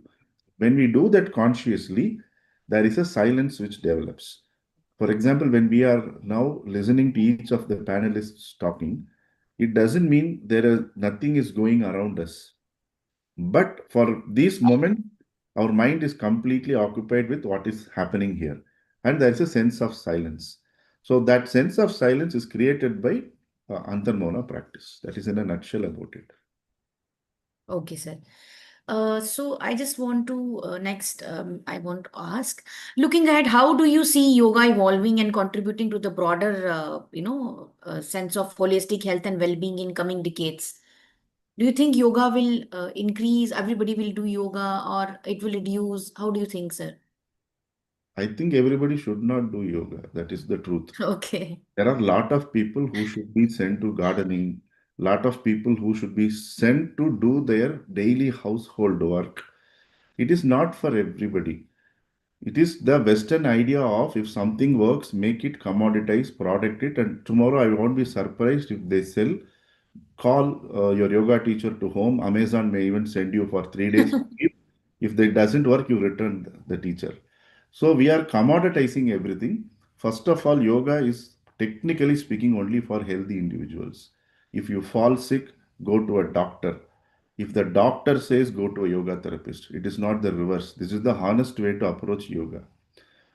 When we do that consciously, there is a silence which develops. For example, when we are now listening to each of the panelists talking, it doesn't mean nothing is going around us. But for this moment, our mind is completely occupied with what is happening here. And there is a sense of silence. So that sense of silence is created by Antarmona practice. That is in a nutshell about it. Okay, sir. So I just want to next I want to ask, looking at how do you see yoga evolving and contributing to the broader sense of holistic health and well-being in coming decades? Do you think yoga will increase, everybody will do yoga, or it will reduce? How do you think, sir? I think everybody should not do yoga. That is the truth. Okay. There are a lot of people who should be sent to gardening, lot of people who should be sent to do their daily household work. It is not for everybody. It is the Western idea of if something works, make it commoditize, product it, and tomorrow I won't be surprised if they sell. Call your yoga teacher to home. Amazon may even send you for 3 days. If that doesn't work, you return the teacher. So we are commoditizing everything. First of all, yoga is technically speaking only for healthy individuals. If you fall sick, go to a doctor. If the doctor says go to a yoga therapist, it is not the reverse. This is the honest way to approach yoga.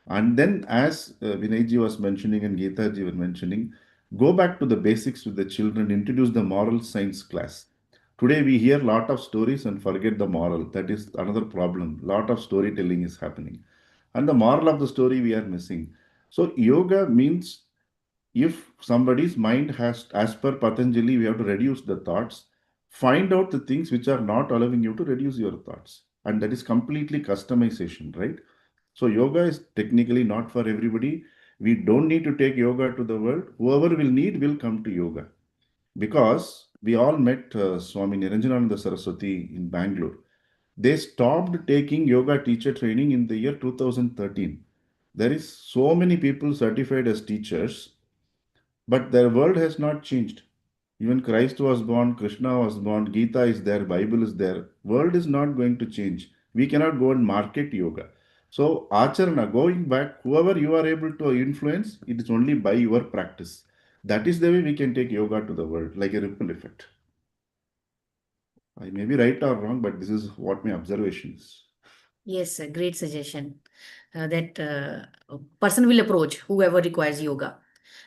And then, as Vinayji was mentioning and Geeta ji was mentioning, go back to the basics with the children, introduce the moral science class. Today, we hear a lot of stories and forget the moral. That is another problem. Lot of storytelling is happening. And the moral of the story we are missing. So, yoga means if somebody's mind has, as per Patanjali, we have to reduce the thoughts, find out the things which are not allowing you to reduce your thoughts. And that is completely customization, right? So yoga is technically not for everybody. We don't need to take yoga to the world. Whoever will need will come to yoga. Because we all met Swami Niranjananda Saraswati in Bangalore. They stopped taking yoga teacher training in the year 2013. There is so many people certified as teachers, but their world has not changed. Even Christ was born, Krishna was born, Gita is there, Bible is there. World is not going to change. We cannot go and market yoga. So, Acharana, going back, whoever you are able to influence, it is only by your practice. That is the way we can take yoga to the world, like a ripple effect. I may be right or wrong, but this is what my observation is. Yes, a great suggestion that a person will approach whoever requires yoga.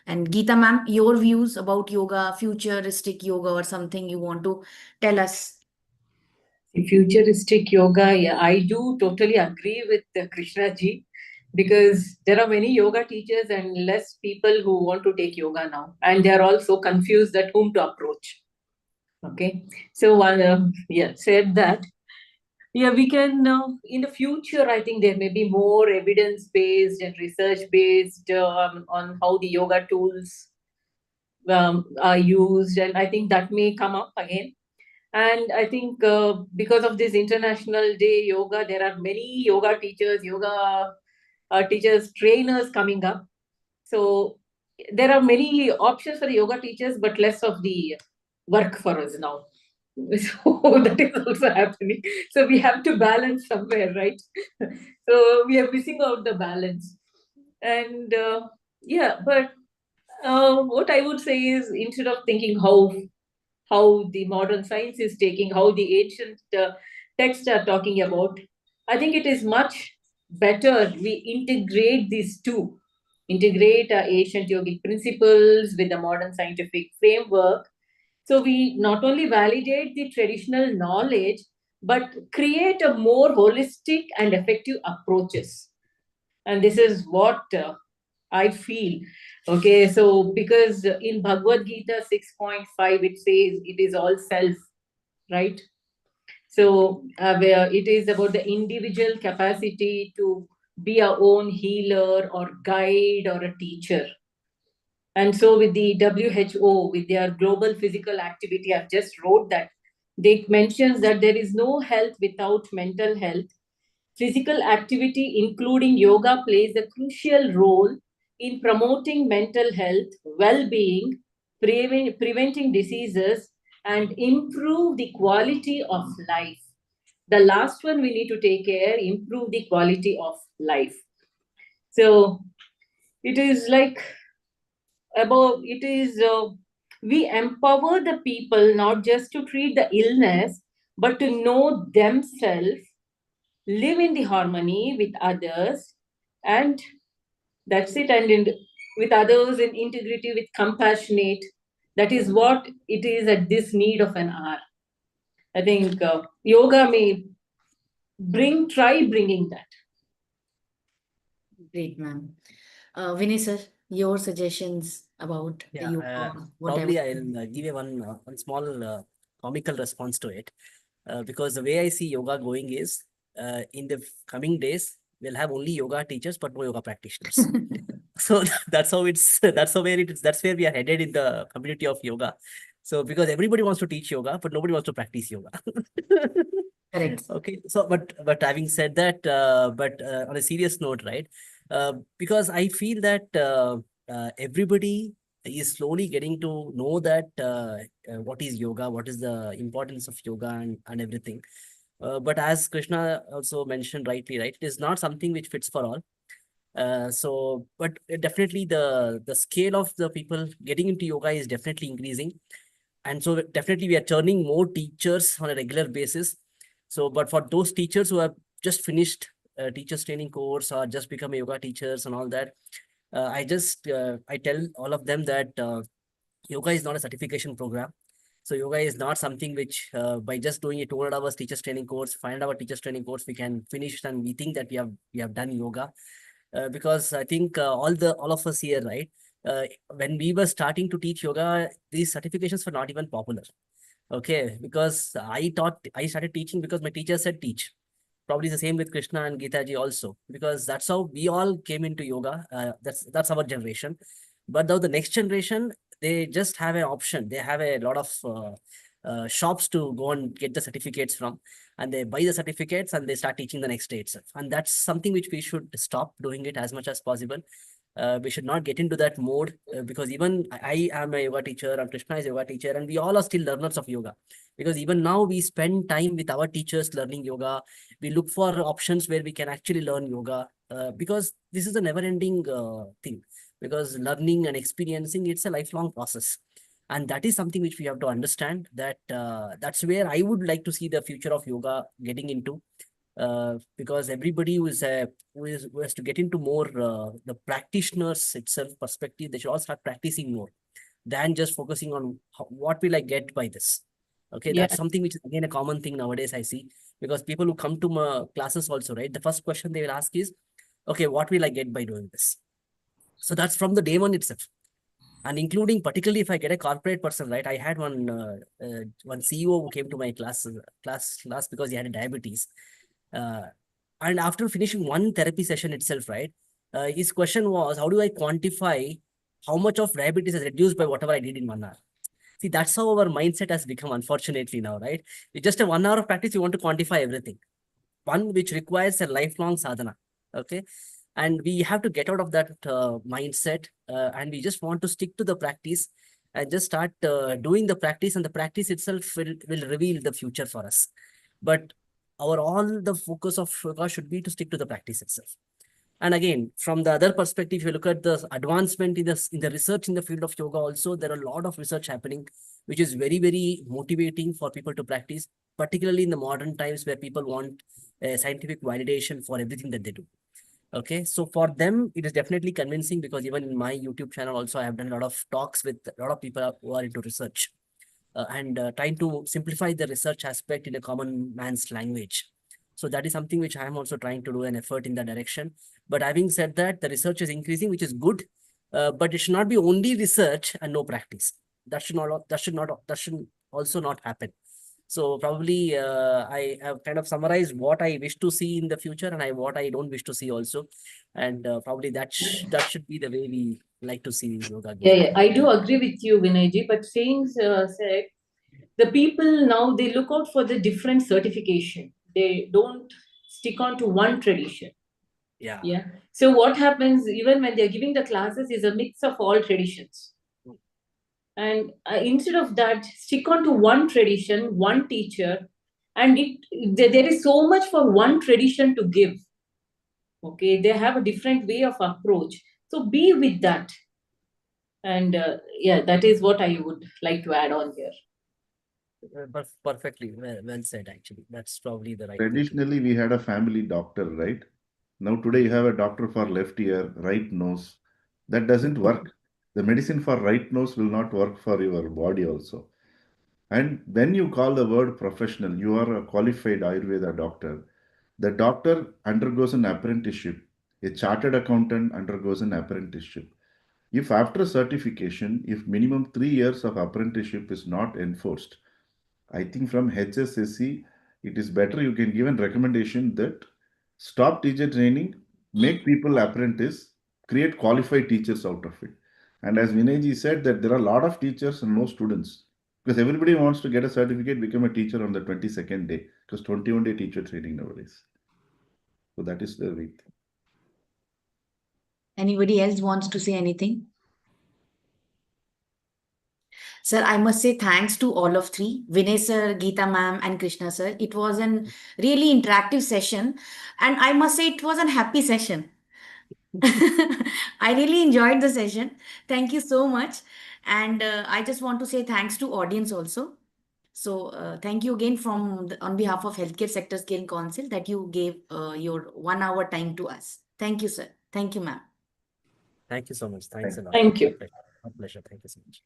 And Geeta ma'am, your views about yoga, futuristic yoga, or something you want to tell us? Futuristic yoga, yeah, I do totally agree with Krishna ji, because there are many yoga teachers and less people who want to take yoga now, and they are all so confused at whom to approach. Okay, so said that, yeah, we can in the future, I think there may be more evidence based and research based on how the yoga tools are used, and I think that may come up again. And I think because of this International Day Yoga, there are many yoga teachers, trainers coming up. So there are many options for the yoga teachers, but less of the work for us now. So that is also happening. So we have to balance somewhere, right? So we are missing out the balance. And yeah, but what I would say is, instead of thinking how the modern science is taking, how the ancient texts are talking about, I think it is much better we integrate these two, integrate ancient yogic principles with the modern scientific framework. So we not only validate the traditional knowledge, but create a more holistic and effective approaches. And this is what I feel. Okay, so because in Bhagavad Gita 6.5, it says it is all self, right? So where it is about the individual capacity to be our own healer or guide or a teacher. And so with the WHO, with their global physical activity, I've just wrote that they mentions that there is no health without mental health. Physical activity, including yoga, plays a crucial role in promoting mental health, well-being, preventing diseases, and improve the quality of life. The last one we need to take care, improve the quality of life. So it is like we empower the people not just to treat the illness, but to know themselves, live in the harmony with others, and that's it. And with others in integrity, with compassionate. That is what it is at this need of an hour. I think yoga may try bringing that. Great, ma'am. Vinay sir, your suggestions about the yoga, Probably whatever. I'll give you one small comical response to it. Because the way I see yoga going is, in the coming days, we'll have only yoga teachers, but no yoga practitioners. So that's how that's where we are headed in the community of yoga. So because everybody wants to teach yoga, but nobody wants to practice yoga. Correct. Okay, so but having said that, on a serious note, right? Because I feel that everybody is slowly getting to know that what is yoga, what is the importance of yoga, and everything. But as Krishna also mentioned rightly, right, it is not something which fits for all. But definitely the scale of the people getting into yoga is definitely increasing, and so definitely we are turning more teachers on a regular basis. So, but for those teachers who have just finished teachers training course or just become yoga teachers and all that, I tell all of them that yoga is not a certification program. So yoga is not something which by just doing a 200 hours teachers training course, 500 hour teachers training course, we can finish and we think that we have done yoga. Because I think all of us here, right? When we were starting to teach yoga, these certifications were not even popular. Okay, because I started teaching because my teacher said teach. Probably the same with Krishna and Geeta ji also, because that's how we all came into yoga. That's our generation. But now the next generation, they just have an option. They have a lot of shops to go and get the certificates from, and they buy the certificates and they start teaching the next day itself. And that's something which we should stop doing it as much as possible. We should not get into that mode, because even I am a yoga teacher and Krishna is a yoga teacher, and we all are still learners of yoga. Because even now we spend time with our teachers learning yoga. We look for options where we can actually learn yoga, because this is a never-ending thing. Because learning and experiencing, it's a lifelong process. And that is something which we have to understand, that that's where I would like to see the future of yoga getting into. Because everybody who has to get into more the practitioners itself perspective, they should all start practicing more than just focusing on what will I get by this. Okay, Yeah. that's something which is again a common thing nowadays I see, because people who come to my classes also, right, the first question they will ask is, okay, what will I get by doing this? So that's from the day one itself. And including particularly if I get a corporate person, right? I had one CEO who came to my class because he had a diabetes. Uh, and after finishing one therapy session itself, right? His question was, how do I quantify how much of diabetes is reduced by whatever I did in 1 hour? See, that's how our mindset has become, unfortunately, now, right? With just a 1 hour of practice, you want to quantify everything. One which requires a lifelong sadhana. Okay. And we have to get out of that mindset, and we just want to stick to the practice and just start doing the practice, and the practice itself will reveal the future for us. But all the focus of yoga should be to stick to the practice itself. And again, from the other perspective, if you look at the advancement in the research in the field of yoga, also there are a lot of research happening, which is very, very motivating for people to practice, particularly in the modern times where people want scientific validation for everything that they do. Okay, so for them, it is definitely convincing, because even in my YouTube channel also, I have done a lot of talks with a lot of people who are into research, and trying to simplify the research aspect in a common man's language. So that is something which I am also trying to do an effort in that direction. But having said that, the research is increasing, which is good, but it should not be only research and no practice. That should also not happen. So probably I have kind of summarized what I wish to see in the future, and what I don't wish to see also. And probably that should be the way we like to see yoga. Yeah, I do agree with you, Vinayji. But saying said, the people now, they look out for the different certification. They don't stick on to one tradition. Yeah. Yeah. So what happens even when they're giving the classes is a mix of all traditions. And instead of that, stick on to one tradition, one teacher, and there is so much for one tradition to give. Okay, they have a different way of approach. So be with that. And yeah, that is what I would like to add on here. Perfectly well said, actually. That's probably the right thing to do. Traditionally, we had a family doctor, right? Now today you have a doctor for left ear, right nose. That doesn't work. The medicine for right nose will not work for your body also. And when you call the word professional, you are a qualified Ayurveda doctor. The doctor undergoes an apprenticeship. A chartered accountant undergoes an apprenticeship. If after certification, if minimum 3 years of apprenticeship is not enforced, I think from HSSC, it is better you can give a recommendation that stop teacher training, make people apprentice, create qualified teachers out of it. And as Vinayji said that there are a lot of teachers and no students. Because everybody wants to get a certificate, become a teacher on the 22nd day, because 21-day teacher training nowadays. So that is the way. Anybody else wants to say anything? Sir, I must say thanks to all of three, Vinay sir, Geeta ma'am, and Krishna sir. It was a really interactive session, and I must say it was a happy session. I really enjoyed the session. Thank you so much. And I just want to say thanks to audience also. So thank you again on behalf of Healthcare Sector Scale Council that you gave your 1 hour time to us. Thank you, sir. Thank you, ma'am. Thank you so much. Thanks a lot. Thank you. My pleasure. Thank you so much.